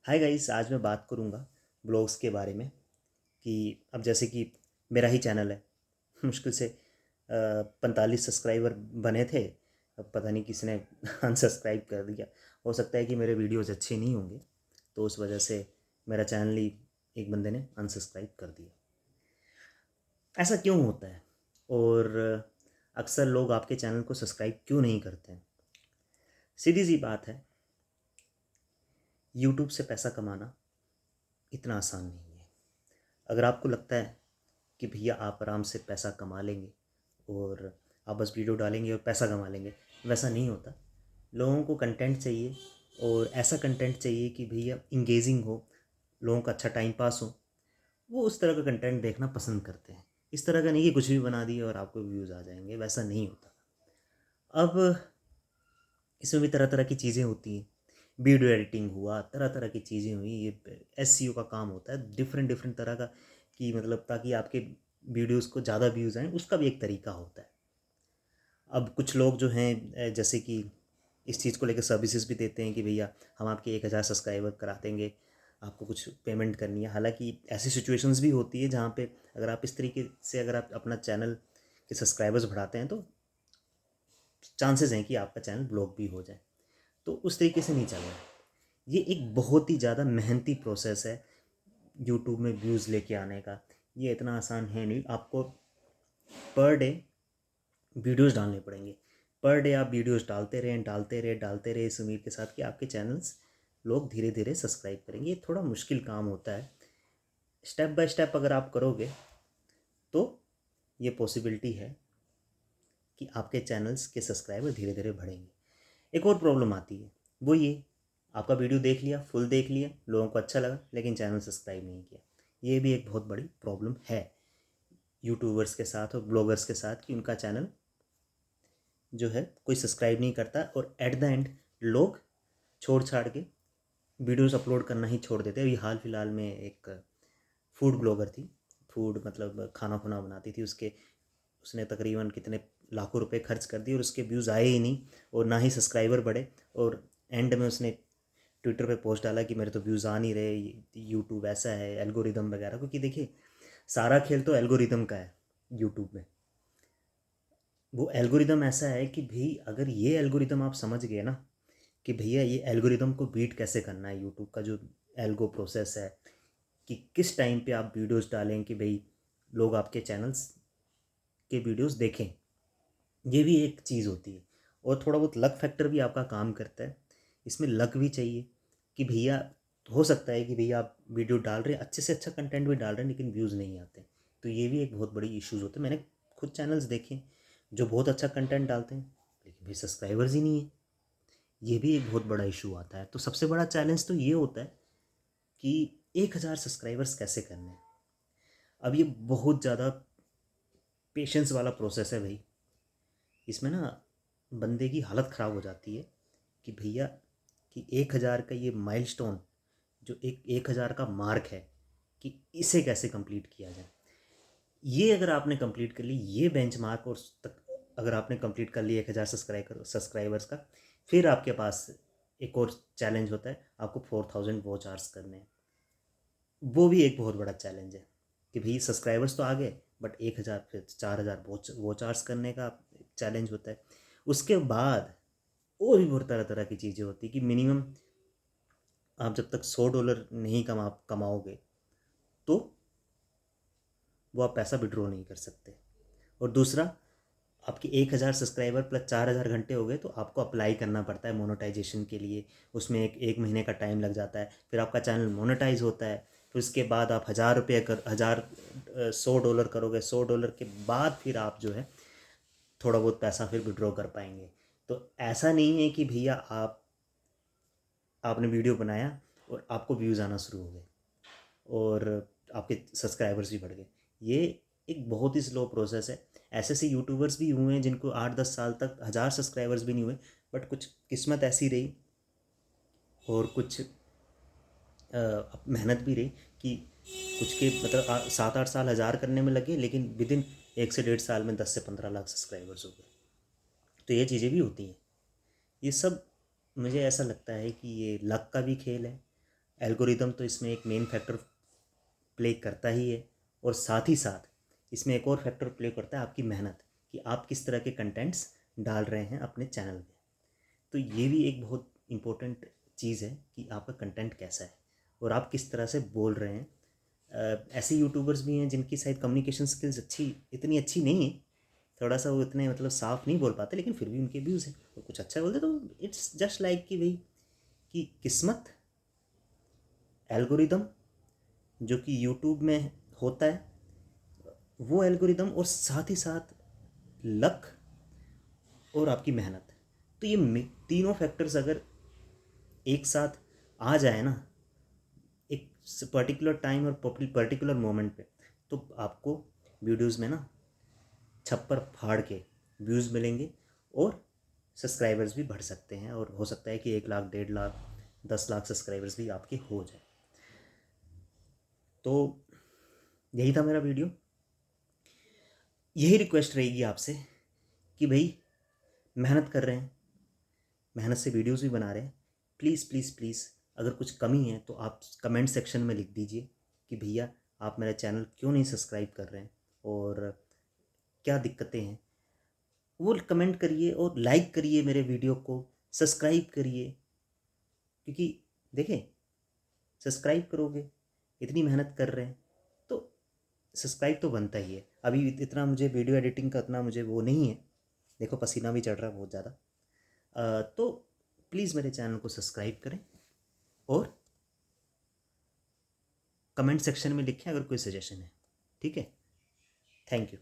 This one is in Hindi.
हाय गाइस, आज मैं बात करूँगा ब्लॉग्स के बारे में कि अब जैसे कि मेरा ही चैनल है। मुश्किल से 45 सब्सक्राइबर बने थे। अब पता नहीं किसने अनसब्सक्राइब कर दिया। हो सकता है कि मेरे वीडियोज़ अच्छे नहीं होंगे, तो उस वजह से मेरा चैनल ही एक बंदे ने अनसब्सक्राइब कर दिया। ऐसा क्यों होता है? और अक्सर लोग आपके चैनल को सब्सक्राइब क्यों नहीं करते हैं? सीधी सी बात है, यूट्यूब से पैसा कमाना इतना आसान नहीं है। अगर आपको लगता है कि भैया आप आराम से पैसा कमा लेंगे और आप बस वीडियो डालेंगे और पैसा कमा लेंगे, वैसा नहीं होता। लोगों को कंटेंट चाहिए, और ऐसा कंटेंट चाहिए कि भैया इंगेजिंग हो, लोगों का अच्छा टाइम पास हो। वो उस तरह का कंटेंट देखना पसंद करते हैं। इस तरह का नहीं कि कुछ भी बना दिए और आपको व्यूज़ आ जाएंगे, वैसा नहीं होता। अब इसमें भी तरह तरह की चीज़ें होती हैं। वीडियो एडिटिंग हुआ, तरह तरह की चीज़ें हुई, ये एसईओ का काम होता है, डिफरेंट डिफरेंट तरह का, कि मतलब ताकि आपके वीडियोस को ज़्यादा व्यूज़ आएँ, उसका भी एक तरीका होता है। अब कुछ लोग जो हैं जैसे कि इस चीज़ को लेकर सर्विसेज भी देते हैं कि भैया हम आपके 1000 सब्सक्राइबर करा देंगे, आपको कुछ पेमेंट करनी है। हालांकि ऐसी सिचुएशंस भी होती है जहाँ पे अगर आप इस तरीके से अगर आप अपना चैनल के सब्सक्राइबर्स बढ़ाते हैं, तो चांसेस हैं कि आपका चैनल ब्लॉक भी हो जाए। तो उस तरीके से नहीं चल रहा है। ये एक बहुत ही ज़्यादा मेहनती प्रोसेस है यूट्यूब में व्यूज़ लेके आने का। ये इतना आसान है नहीं। आपको पर डे वीडियोस डालने पड़ेंगे। पर डे आप वीडियोस डालते रहें, डालते रहे, डालते रहे, इस उम्मीद के साथ कि आपके चैनल्स लोग धीरे धीरे सब्सक्राइब करेंगे। ये थोड़ा मुश्किल काम होता है। स्टेप बाय स्टेप अगर आप करोगे तो ये पॉसिबिलिटी है कि आपके चैनल्स के सब्सक्राइबर धीरे धीरे बढ़ेंगे। एक और प्रॉब्लम आती है, वो ये, आपका वीडियो देख लिया, फुल देख लिया, लोगों को अच्छा लगा, लेकिन चैनल सब्सक्राइब नहीं किया। ये भी एक बहुत बड़ी प्रॉब्लम है यूट्यूबर्स के साथ और ब्लॉगर्स के साथ, कि उनका चैनल जो है कोई सब्सक्राइब नहीं करता, और एट द एंड लोग छोड़ छाड़ के वीडियोस अपलोड करना ही छोड़ देते हैं। अभी हाल फिलहाल में एक फूड ब्लॉगर थी, फूड मतलब खाना खुना बनाती थी, उसके उसने तकरीबन कितने लाखों रुपए खर्च कर दिए और उसके व्यूज़ आए ही नहीं, और ना ही सब्सक्राइबर बढ़े। और एंड में उसने ट्विटर पे पोस्ट डाला कि मेरे तो व्यूज़ आ नहीं रहे, यूट्यूब ऐसा है, एल्गोरिदम वगैरह। क्योंकि देखिए, सारा खेल तो एल्गोरिदम का है यूट्यूब में। वो एल्गोरिदम ऐसा है कि भाई अगर ये एल्गोरिदम आप समझ गए ना, कि भैया ये एल्गोरिदम को बीट कैसे करना है, यूट्यूब का जो एल्गो प्रोसेस है, कि किस टाइम पे आप वीडियोस डालें कि भाई लोग आपके चैनल्स के वीडियोस देखें, ये भी एक चीज़ होती है। और थोड़ा बहुत लक फैक्टर भी आपका काम करता है। इसमें लक भी चाहिए कि भैया हो सकता है कि भैया आप वीडियो डाल रहे हैं, अच्छे से अच्छा कंटेंट भी डाल रहे हैं, लेकिन व्यूज़ नहीं आते। तो ये भी एक बहुत बड़ी इश्यूज़ होते हैं। मैंने खुद चैनल्स देखे जो बहुत अच्छा कंटेंट डालते हैं, लेकिन भाई सब्सक्राइबर्स ही नहीं है। ये भी एक बहुत बड़ा इशू आता है। तो सबसे बड़ा चैलेंज तो ये होता है कि 1000 सब्सक्राइबर्स कैसे करने हैं। अब ये बहुत ज़्यादा पेशेंस वाला प्रोसेस है भाई। इसमें ना बंदे की हालत ख़राब हो जाती है कि भैया कि 1000 का ये माइलस्टोन, जो एक 1000 का मार्क है, कि इसे कैसे कंप्लीट किया जाए। ये अगर आपने कंप्लीट कर ली, ये बेंचमार्क, और तक अगर आपने कंप्लीट कर लिया 1000 सब्सक्राइबर्स का, फिर आपके पास एक और चैलेंज होता है, आपको 4000 वॉच आवर्स करने हैं। वो भी एक बहुत बड़ा चैलेंज है कि भाई सब्सक्राइबर्स तो आ गए, बट 1000 फिर 4000 वॉच आवर्स करने का चैलेंज होता है। उसके बाद और भी बहुत तरह तरह की चीज़ें होती है कि मिनिमम आप जब तक $100 नहीं कमाओगे, तो वो आप पैसा विड्रॉ नहीं कर सकते। और दूसरा, आपके 1000 सब्सक्राइबर प्लस 4000 घंटे हो गए, तो आपको अप्लाई करना पड़ता है मोनेटाइजेशन के लिए। उसमें एक महीने का टाइम लग जाता है, फिर आपका चैनल मोनेटाइज होता है। फिर उसके बाद आप 1000 रुपये कर, 100 $100 करोगे। $100 के बाद फिर आप जो है थोड़ा बहुत पैसा फिर विड्रॉ कर पाएंगे। तो ऐसा नहीं है कि भैया आपने वीडियो बनाया और आपको व्यूज़ आना शुरू हो गए और आपके सब्सक्राइबर्स भी बढ़ गए। ये एक बहुत ही स्लो प्रोसेस है। ऐसे ऐसे यूट्यूबर्स भी हुए हैं जिनको 8-10 साल तक 1000 सब्सक्राइबर्स भी नहीं हुए, बट कुछ किस्मत ऐसी रही और कुछ मेहनत भी रही कि कुछ के मतलब 7-8 साल 1000 करने में लगे, लेकिन विद इन 1 से 1.5 साल में 10 से 15 लाख सब्सक्राइबर्स हो गए। तो ये चीज़ें भी होती हैं। ये सब मुझे ऐसा लगता है कि ये लक का भी खेल है, एल्गोरिदम तो इसमें एक मेन फैक्टर प्ले करता ही है, और साथ ही साथ इसमें एक और फैक्टर प्ले करता है आपकी मेहनत, कि आप किस तरह के कंटेंट्स डाल रहे हैं अपने चैनल में। तो ये भी एक बहुत इम्पोर्टेंट चीज़ है कि आपका कंटेंट कैसा है और आप किस तरह से बोल रहे हैं। ऐसे यूट्यूबर्स भी हैं जिनकी शायद कम्युनिकेशन स्किल्स इतनी अच्छी नहीं है, थोड़ा सा वो इतने मतलब साफ नहीं बोल पाते, लेकिन फिर भी उनके व्यूज़ हैं, वो कुछ अच्छा बोलते तो इट्स जस्ट लाइक कि भाई कि किस्मत, एल्गोरिदम जो कि यूट्यूब में होता है, वो एल्गोरिदम, और साथ ही साथ लक और आपकी मेहनत। तो ये तीनों फैक्टर्स अगर एक साथ आ जाए ना एक पर्टिकुलर टाइम और पर्टिकुलर मोमेंट पे, तो आपको वीडियोस में ना छप्पर फाड़ के व्यूज़ मिलेंगे, और सब्सक्राइबर्स भी बढ़ सकते हैं, और हो सकता है कि 1 लाख, 1.5 लाख, 10 लाख सब्सक्राइबर्स भी आपके हो जाए। तो यही था मेरा वीडियो। यही रिक्वेस्ट रहेगी आपसे कि भाई मेहनत कर रहे हैं, मेहनत से वीडियोस भी बना रहे हैं, प्लीज़ प्लीज़ प्लीज़ अगर कुछ कमी है तो आप कमेंट सेक्शन में लिख दीजिए कि भैया आप मेरा चैनल क्यों नहीं सब्सक्राइब कर रहे हैं और क्या दिक्कतें हैं। वो कमेंट करिए और लाइक करिए मेरे वीडियो को, सब्सक्राइब करिए, क्योंकि देखें सब्सक्राइब करोगे, इतनी मेहनत कर रहे हैं तो सब्सक्राइब तो बनता ही है। अभी इतना मुझे वीडियो एडिटिंग का इतना मुझे वो नहीं है, देखो पसीना भी चढ़ रहा है बहुत ज़्यादा। तो प्लीज़ मेरे चैनल को सब्सक्राइब करें और कमेंट सेक्शन में लिखें अगर कोई सजेशन है। ठीक है, थैंक यू।